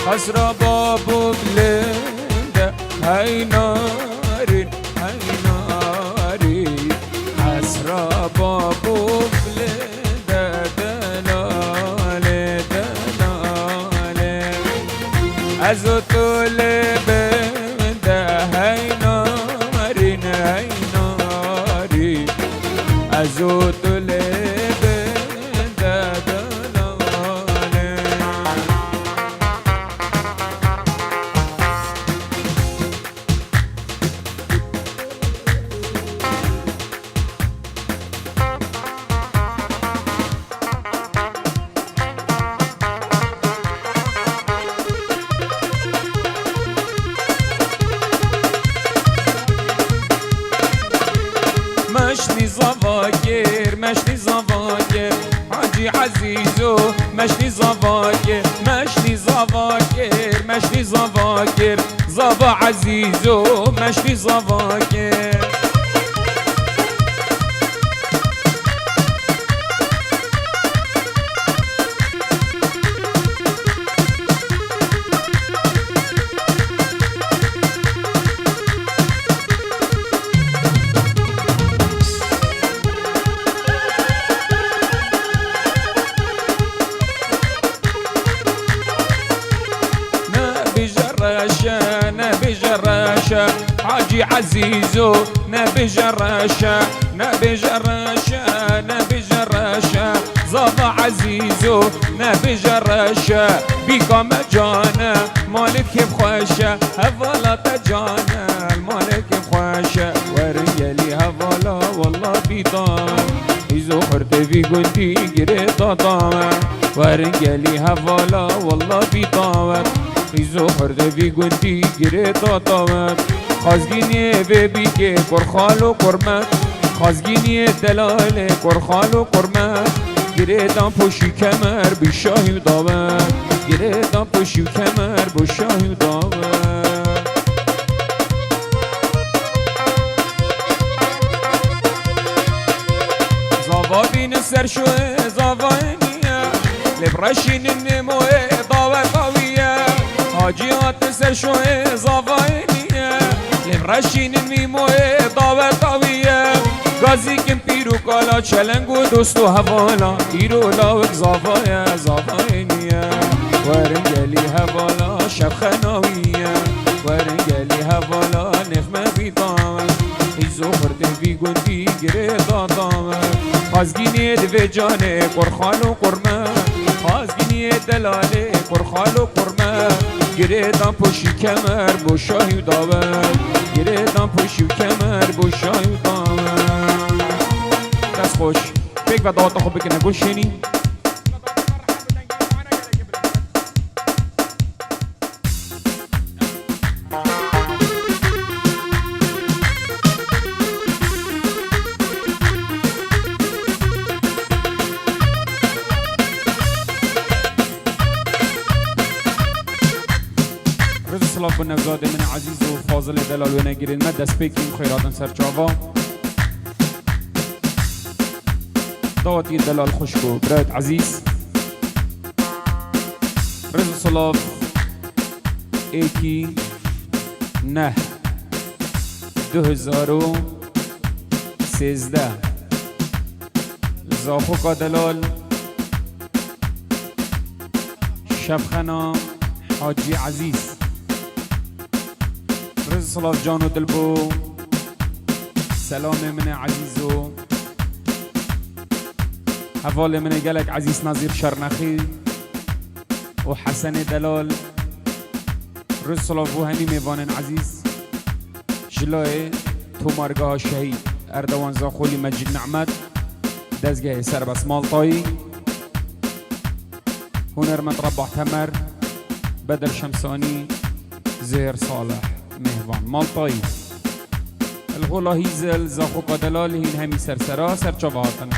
حسرة بابو بلندة هاي ناري هاي ناري حسرة بابو بلندة دلالي دلالي أزوتو لبندة هاي ناري هاي ناري أزوتو لبندة مشني زواجر مشني زواجر حاجي عزيزو مشني زواجر مشني زواجر مشني زواجر زابا عزيزو مشني زواجر نبي جراشة حاجي عزيزو نبي جراشة نبي جراشة نبي جراشة زابا عزيزو نبي جراشة بيكم جانا مالك بخوشة هفالا تجانا المالك بخوشة وريالي هفالا والله بيطان ایزو خورده بی گندی گره دادامه ورنگلی حوالا والله بی دامت ایزو خورده بی گندی گره دادامه خازگینی و بیگه کرخال و کرمت خازگینی دلاله کرخال و کرمت گره دام پوشی کمر بشاهی و دامت گره دام پوشی و کمر بشاهی و دامت بین سر شوه زاوانیه لبرشین نموه داوتاویه حاجیات سر شوه زاوانیه لبرشین نموه داوتاویه گازی کم پیرو کالا چلنگ و دوست و حوالا ایرو لاوک زاوانیه ورنگلی حوالا شب خناویه ورنگلی حوالا نفمه بیدامه ایزو خورده بی گندی گره دادامه خازگینی دو جانه کرخال و قرمه خازگینی دلاله کرخال و قرمه گره دام پوشی کمر بشاهی و داور گره دام پوشی کمر بشاهی و داور دست خوش فکر و دعاتا خوب بکنه گوشینی صلاح بن نوزاده من عزیز و فاضل دلال و نگیرین من دست بکیم خیراتن سرچاوا دعوتی دلال خوشکو برایت عزیز رضا صلاح ایکی نه 2013 زاخوکا دلال شبخنا حاجی عزیز رز صلاح جان و دلبو سلام من عزیزو حوال من قالك عزیز نظیر شرنخی و حسن دلال رز صلاح بو هنی میوانن عزیز جلای تو مرگاه شهید اردوان زاخولی مجید نعمت دزگاه سر بس مالطایی هنرمند ربح تمر بدر شمسانی زهر صالح مهوان مالطایی الغلا هیزل زاخوکا دلال هین همی سرسرا سرچاوهاتن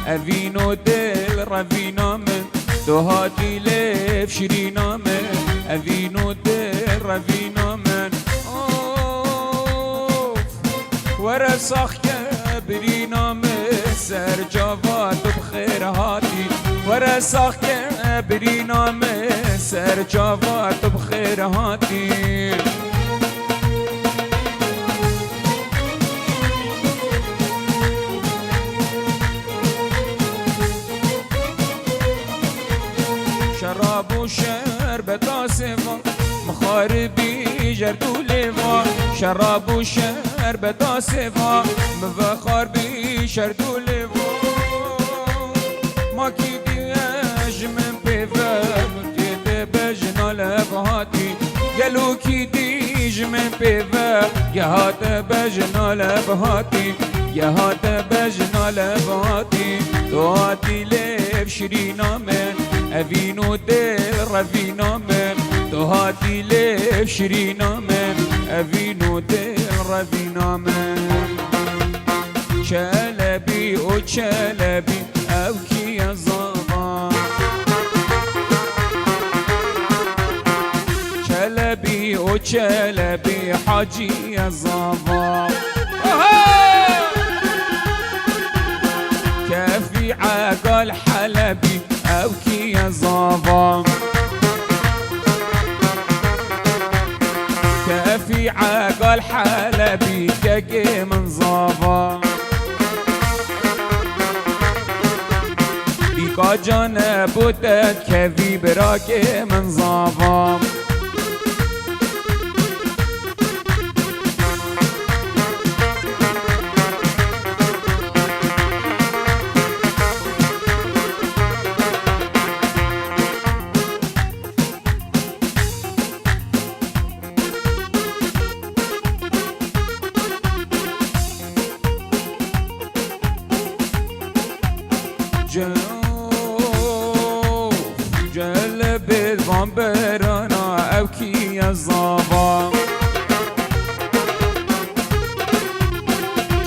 اوینو دل روینا من تو هاتی لف شیرینا من اوینو دل روینا من ورا ساخت برینا من سر جواد بخیر هاتی ورا ساخت برینا من سر جواد بخیر هاتی شراب و شربت آسفا مخاربی جردو لیوا شراب و شربت آسفا مفخار بی شردو لیوا ما کی دیش من پیفر دیده بجنا لبهاتی گلو کی دیش من پیفر گهات بجنا لبهاتی گهات بجنا لبهاتی تو هاتی لب شرینا من اوینو دل روینا من تو هاتی لیف شیرینا من اوینو دل روینا من چلبی و چلبی او کی زاوا چلبی و چلبی حاجی زاوا كافي عقل حلبي او كي زاوا كافي عقل حلبي كاكي من زاوا بيكا جانبوتت كافي براكي من زاوا جلب زنبرانا او کی زاوا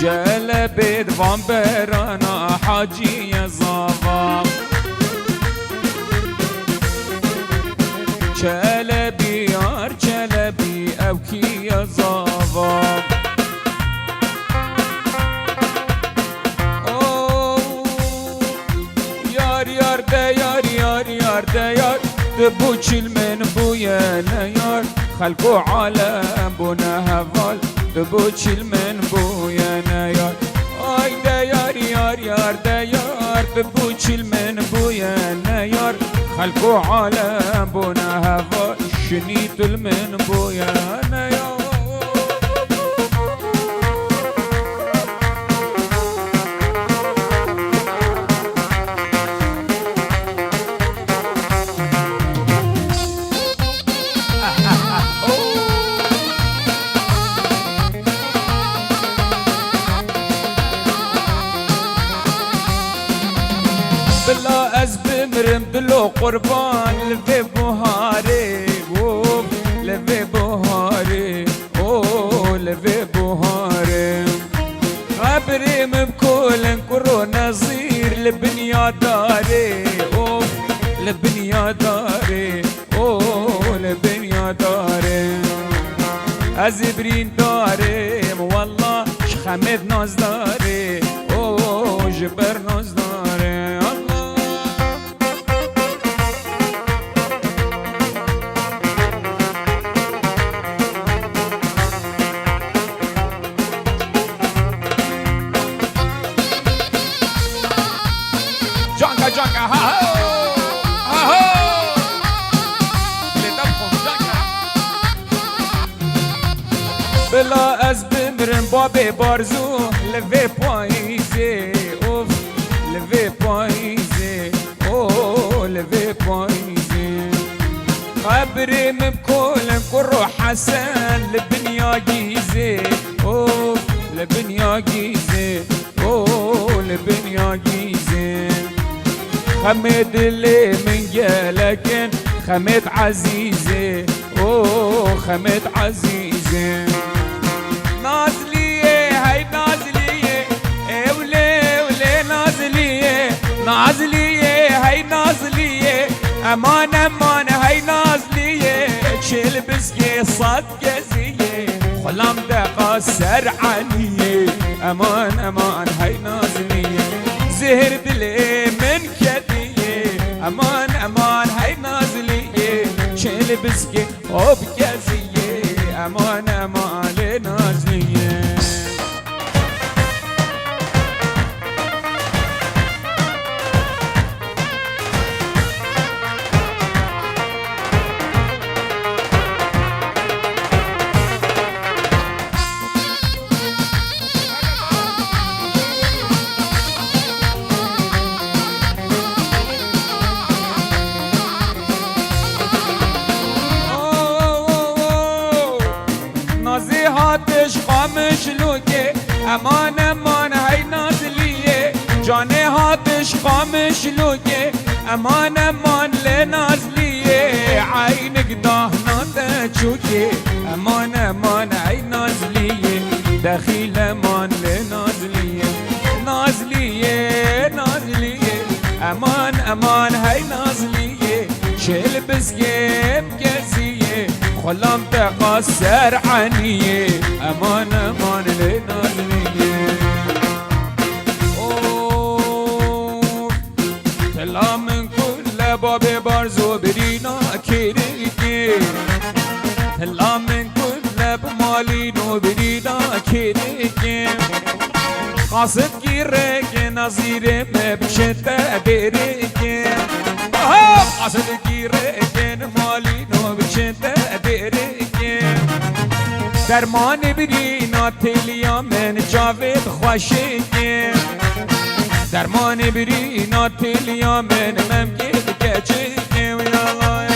جلب زنبرانا حاجی زاوا چلبی یار چلبی او کی زاوا یار ده یار یار یار ده یار دبو چیل من بویا نیار خلقو عالم بونه هوال دبو چیل من بویا نیار آی ده یار یار یار ده یار دبو چیل من بویا نیار خلقو عالم بونه هوال شنیت من بویا نیار بلا از بمرم دلو قربان لفه بوهاره لفه بوهاره لفه بوهاره خبرم بكل كرو نظير لبنيا داري لبنيا داري لبنيا داري ازبرين داري والله شخمد ناز داري جبر ناز داري جانكا ها هو بلا از بمرم بابي بارزو لفي پاییزه لفي پاییزه لفي پاییزه خبرم بكل كرو حسن لبنيا جيزه لبنيا جيزه لبنيا جيزه خمد اللي من جالكن خمد عزيزة خمد عزيزة نازلية هاي نازلية ولي نازلية نازلية هاي نازلية امان امان هاي نازلية تشيل بسكي صد جزية خلام دقا سرعانية امان امان هاي نازلية زهر دلي من كدية امان امان هاي نازلية شيل بسكي وبجازية امان امان نازلية نازيهاتش قامش لوكي امان امان هاي نازلية جاني هاتش قامش لوكي امان امان لنازلية عينك داه بچوکی امان امان ای نازلیه دخیل امان لنازلیه نازلیه نازلیه امان امان های نازلیه شل بزگیم گزیه خلام تقصر عنیه امان امان لنازلیه تلا من كل باب بارزو برينا كيريكي تلا من كل بمالينو برينا كيريكي قاصد كيريكي نظيري مبشت ديريكي قاصد كيريكي مالينو بشت ديريكي درمان برينا تليا من جاوید خوشيكي درمان بری ناتیلیا من ممکن کچی ویالای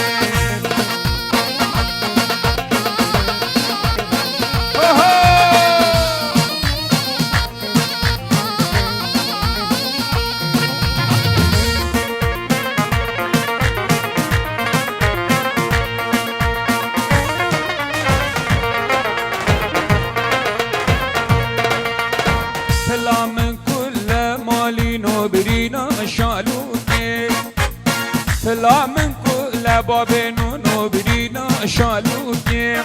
سلام مالينو برينا شالوكي فلا من كل بابينو نو برينا شالوكي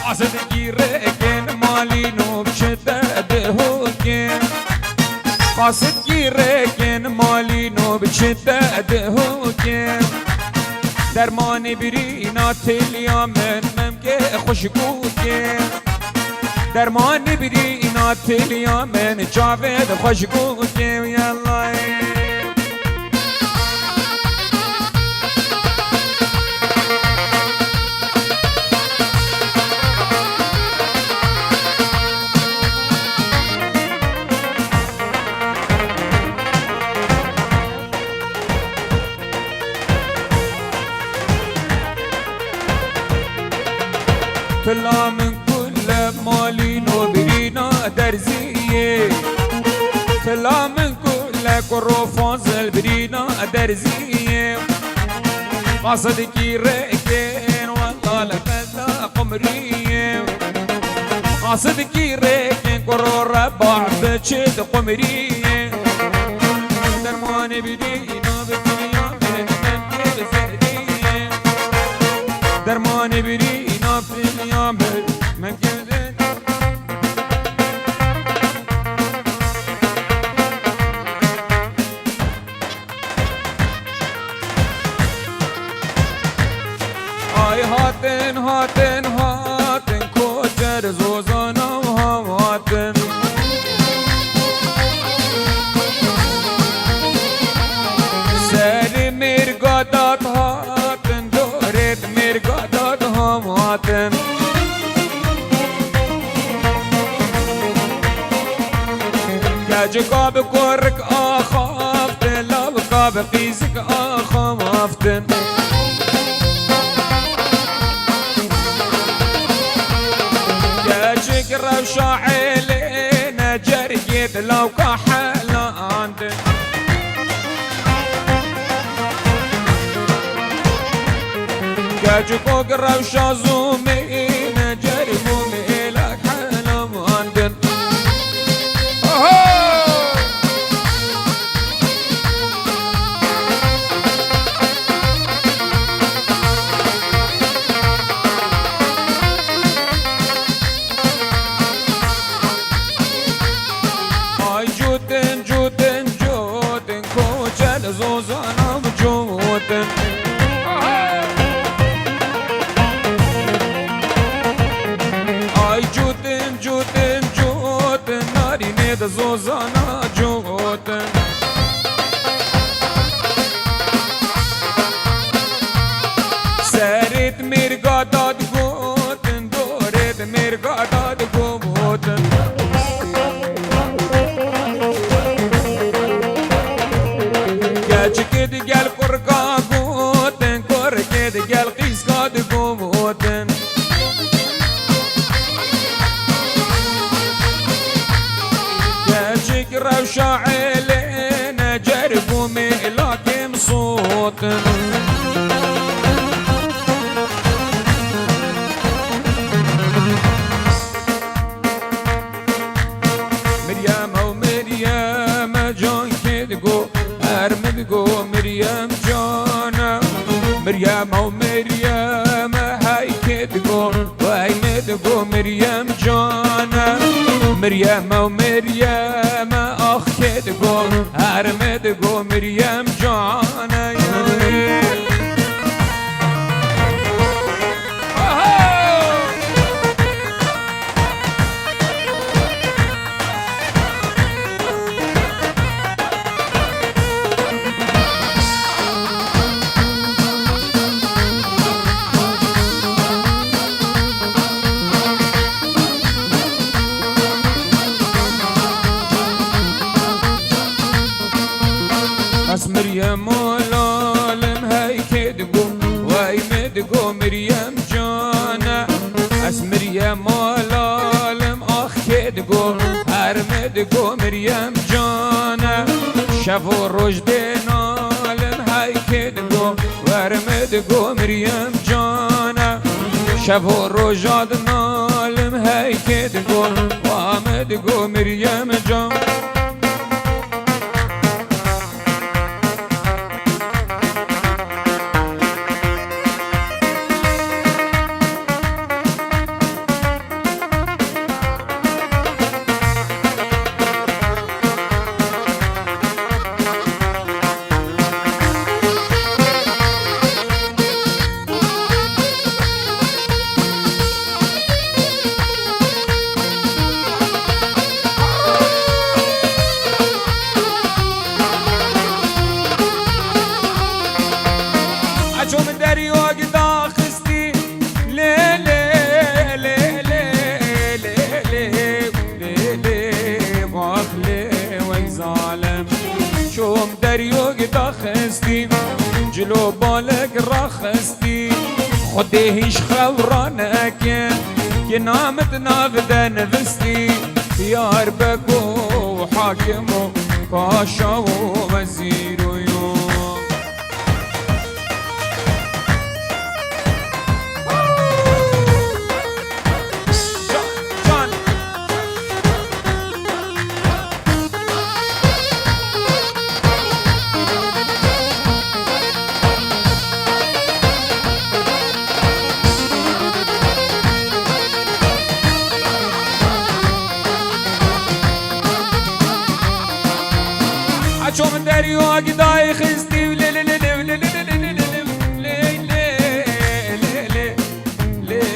قصد كيريكين مالينو بشدد هوكي قصد كيريكين مالينو بشدد هوكي درمان برينا تليا من ممكن خوشكوكي درمان بدي ناتليا من جاوید خوشگوکی یالله طلع من مالينو برينا درزية طلع من كل كروفانزل برينا درزية قصد كيريكين والله لفلا قمرية قصد كيريكين كرو ربع بشد قمرية درمان برينا بالدنيا من ممكن فردية درمان برينا في الدنيا من ممكن هاتن هاتن هاتن کوچر زوزانا و هم هاتن سر مرگادات هاتن دورت مرگادات هم هاتن گج کاب کرک آخافتن لب کاب قیزک آخافتن روشة عيلينا جريت لو كحلا عندن كاجي فوق روشة زومينا جري بومي لك حلا عندن زوزانا بجوتن آي جوتن جوتن جوتن ناري نيد زوزانا جوتن سرت مرقادات جوتن دورت مرقادات جوتن كد قال قرقا قوتن كد قال قيس قاد قوتن كاجيك روشة عيلينا جربوا ميلاكم صوتن مريم ومريم هاي كدقو وهاي مدقو مريم جانا مريم ومريم اخ كدقو هر مدقو مريم جانا اس مريم ولالم هاي كدقو واي مدقو مريم جانا اس مريم ولالم اخ كدقو هر مدقو مريم جانا شافو رجدنا لم هاي كدقو ور مدقو مريم جانا شافو رجدنا لم هاي كدقو ومدقو مريم جانا شوم دري وقدا خستي لي لي لي لي لي لي لي واخلي وي ظالم شوم دري وقدا خستي جلو بالك رخستي خدي هيش خورانك كنامت نافذة نفستي يا ربكو حاكمو باشا ووزير شوم دري وقداي خستي لي لي لي لي لي لي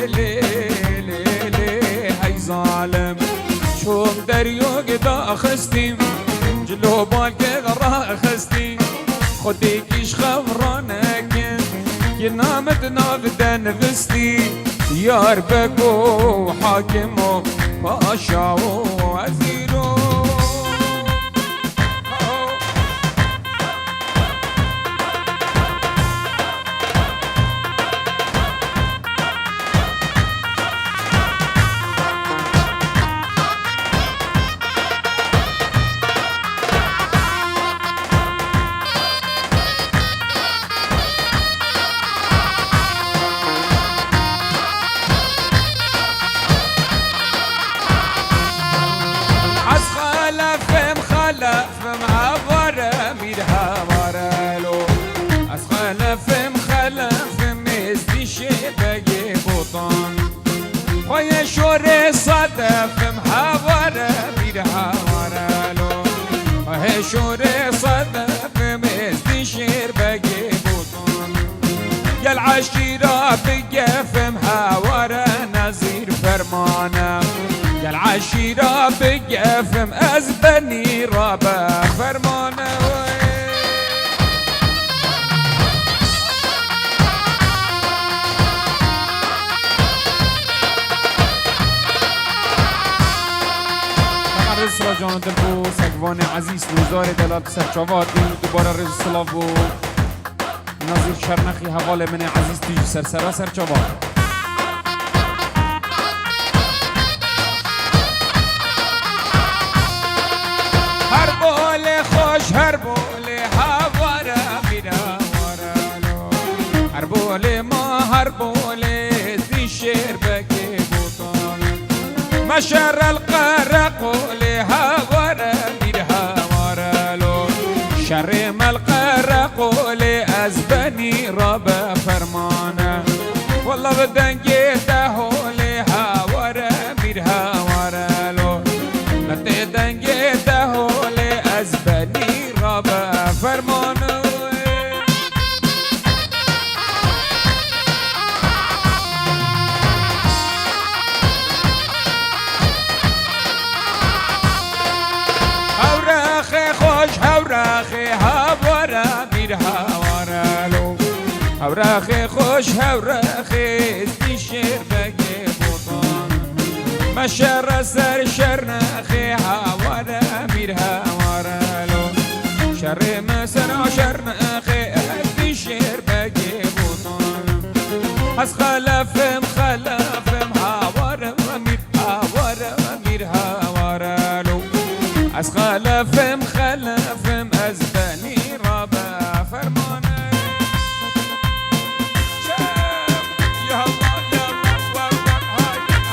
لي لي لي هاي ظالم شوم دري وقدا خستي جلو بالك غرا خستي خديكيش خبرانك ينامت نافذة نفستي يا ربكو حاكمو باشا ووزيرو خويا شوري صدف محاورة بيدها ورالو هي شوري صدف مستشير بقي بطون يا العشيرة بقف محاورة نزير فرمانة يا العشيرة بقف مأزبني رابع فرمانة رزق جان دل بو سگوان عزیز روزار دلات سرچاوات دوباره رزق سلاف بو نظیر شرنخی حوال من عزیز تیج سرسرا سرچاوات هر بول خوش هر بول حواره میرا ورالو هر بول ما هر بول زی شیر بکی بوتان مشر القرق لها ورا بيدها ورا لون شرم القرق لأزبني ربا هوارالو هوراخي خوش هوراخي استشير بقي بطان ما شر سر شر ناخي هوارا مير هوارالو شر ما سر شر ناخي استشير بقي بطان حس خلفم هوارا مير هوارالو از خلفم از بنی رابع فرمانه شب یا الله وقت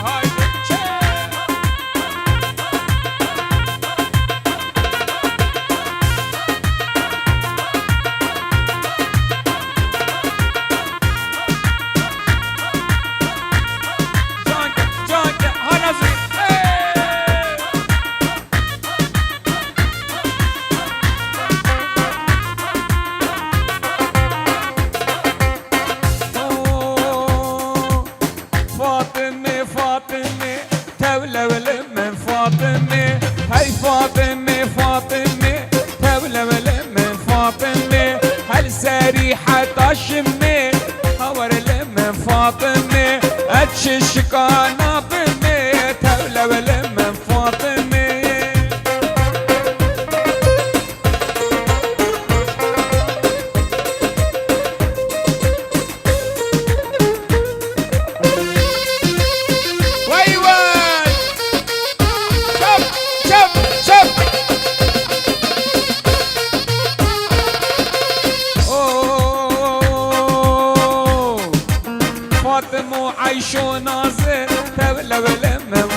های شب جانک ها نزوی سريحة طشمي هور لمن فاطمي اتششكانا بمي تولو لمن فاطمي وي وي شوف فاطمة عايشو ناظر تولو لمن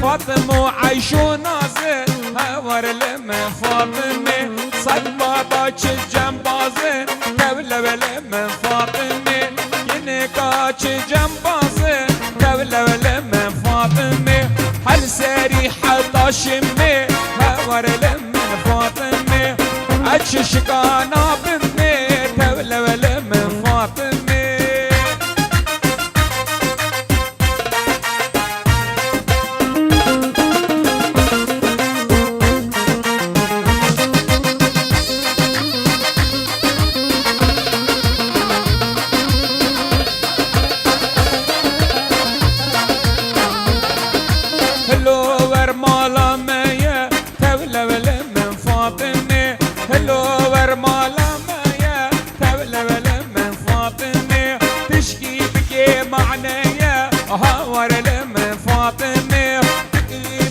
فاطمة عايشو ناظر هور لمن فاطمة صدمة باش جنبازر تولو لمن فاطمة ينكاش جنبازر تولو لمن فاطمة هل سريحة طاشمي هور لمن فاطمة اتششكانا بمي تولو لمن فاطمة هور لمن فاطمة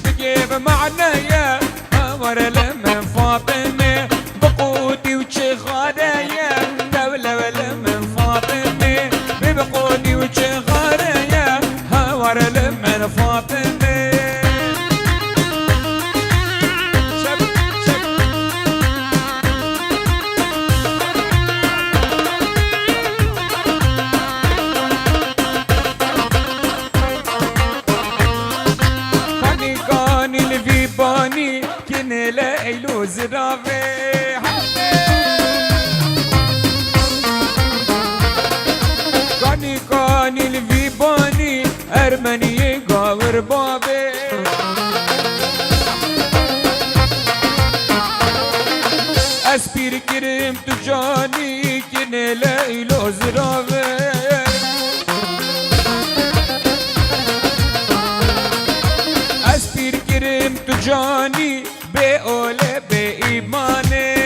بجيب معنايا هور لمن فاطمة بقودي وشغاليا دولة لمن فاطمة بقودي وشغاليا هور لمن فاطمة باني كن ليلو زرافي كاني الفيباني ارمني قاور بابي اسبير كريم تجاني كن ليلو زرافي كريم تجاني بأولى بإيماني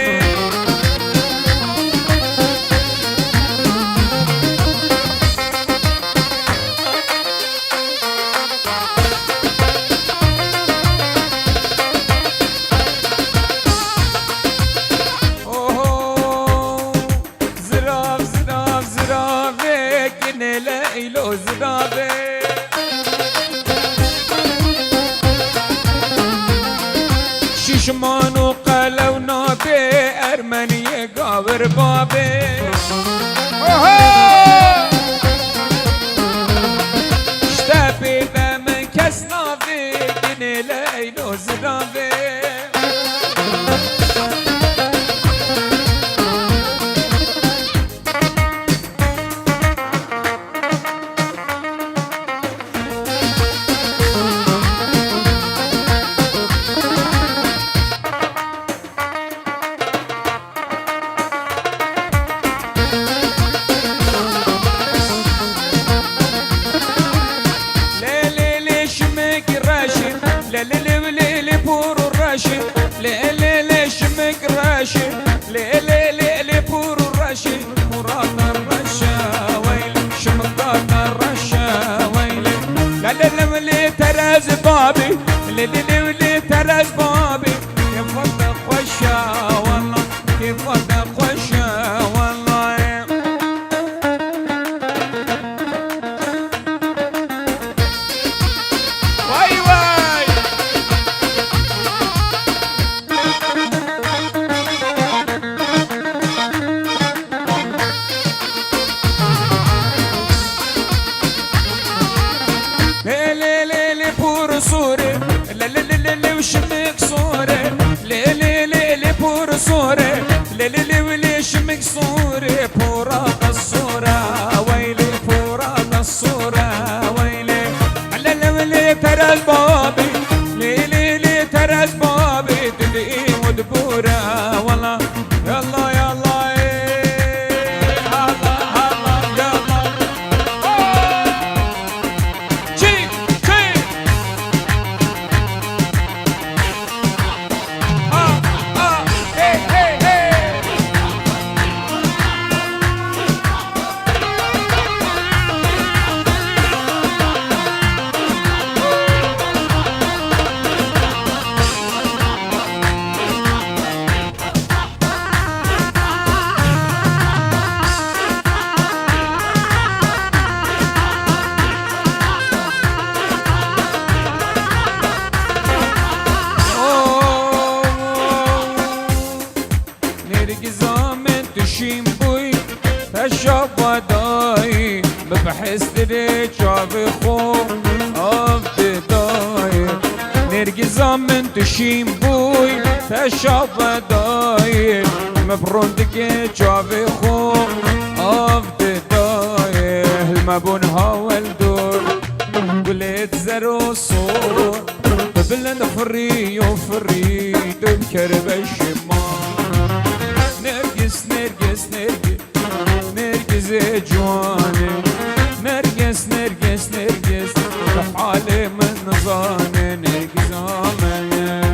زراف كن ليلو زرافي شمانو قلو نابي ارمني قاور بابي اشتابي بمن كس نافي كني ليلو زرافي ليلي ولي ترى بابي كيف وضع خوشة والله كيف وضع خوشة والله واي واي ليلي ليلي بور صوري ليلي وشمك صوري ليلي ليلي بور صوري ليلي ولي شمك صوري بورا الصورة ويلي بورا الصورة ويلي ليلي ولي ترى بابي ليلي لي ترى بابي تدقي ودبورة والله يلا يلا تشيم بوي تشوف وداي ببحث دريك شافي خوف أفضي داي نرجز من تشيم بوي تشوف وداي مبروندك شافي خوف أفضي داي المبون هاول دور قلت زرو صور ببلند فري وفري تذكر بالشمال نرجس نرجس نرجس نرجس جواني نرجس نرجس نرجس حالي من نظامي نرجس عمي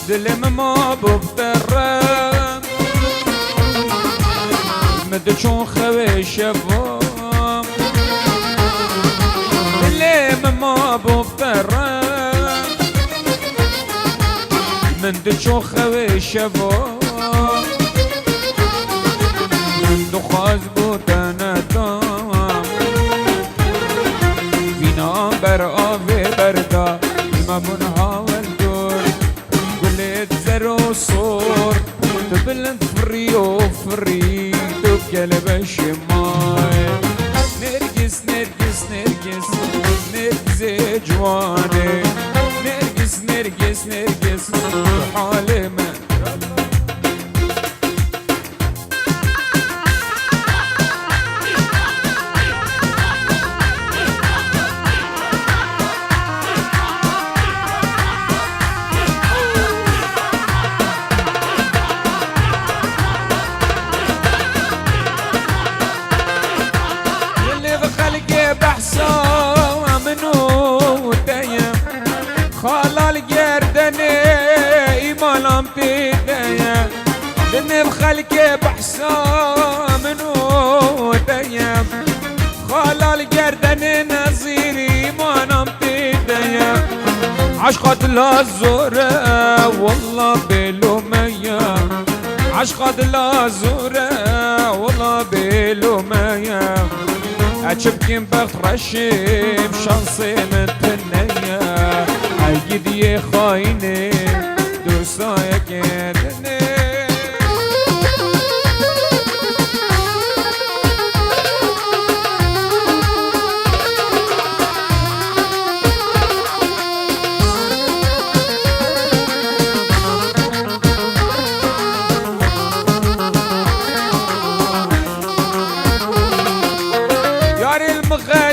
دلم ما بفترم مدشون خوي شفام دلم ما بفترم مدشون خوي شفام دخاز بودن دام فينا بر آوي بردا ما بنها زرو صور تبلند فري وفري تبقلب الشمال نرجس نرجس نرجس نرجس جواني نرجس نرجس نرجس حالي ما بحسا منو دايم خلال جردني إيمانم تدايم لأني بخلقي بحسا منو دايم خلال جردني نظيري إيمانم تدايم عشقات الزورة والله بلومية عشقات الزورة والله بلومية أشبكين بخت رشيم شانسي من تنية عيد يا خايني دوسايا كدني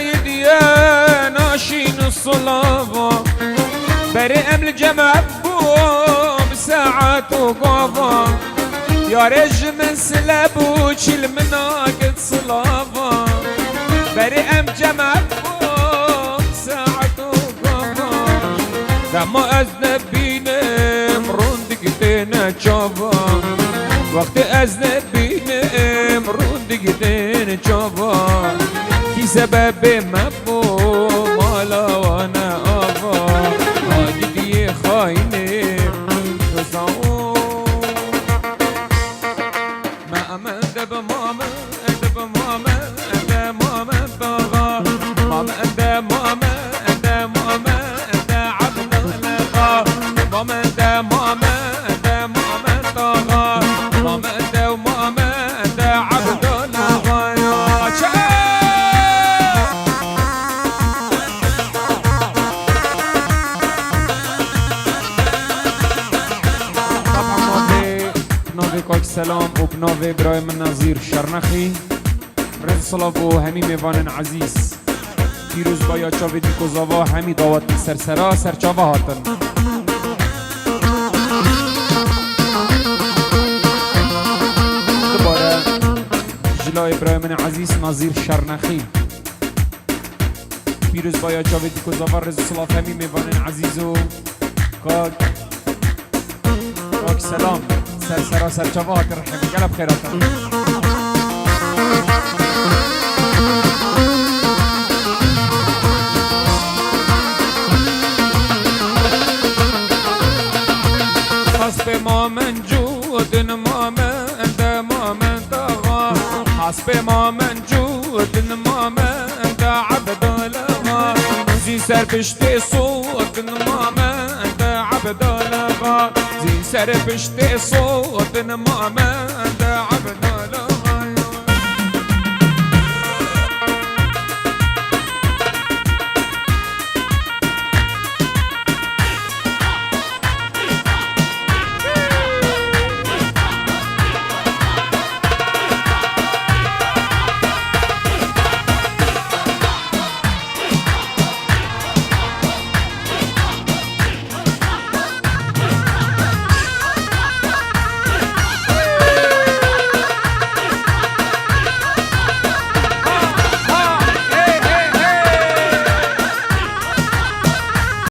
يديا ناشين الصلابة بري أمل جمع بوم ساعات وقابا يا رج من سلابو تشيل مناقد صلابة بري أم جمع بوم ساعات وقابا دما أذنب بينم روندقتين جابا وقت أذنب بينم روندقتين جابا في سبب مبو مالا وانا ابا هاجدي خايني رزاو ما امان دب ماما دب ماما دب ماما طغى ماما دب ماما دب ماما دب عبد الله ماما دب ماما دب ماما طغى ماما دب ماما دب عبد الله کاک سلام و بناوی ابراهیم نظیر شرنخی رز صلاف و همی میوان عزیز پیروز با یا چاوی دیکوزاوا همی دعوت سرسرا سرچاوا هاتن دوباره جلا ابراهیم عزیز نظیر شرنخی پیروز با یا چاوی دیکوزاوا رز صلاف همی میوان عزیز و کاک سلام سرسرا سرچاوات رحم قلب خيراتهم حسب ما من جود ما من دا ما من طغى حسب ما من جود ما من دا عبد الله زين سر بشتي صوت ما من دا عبد الله زين سر بشتي صوت ما من دا عبد الله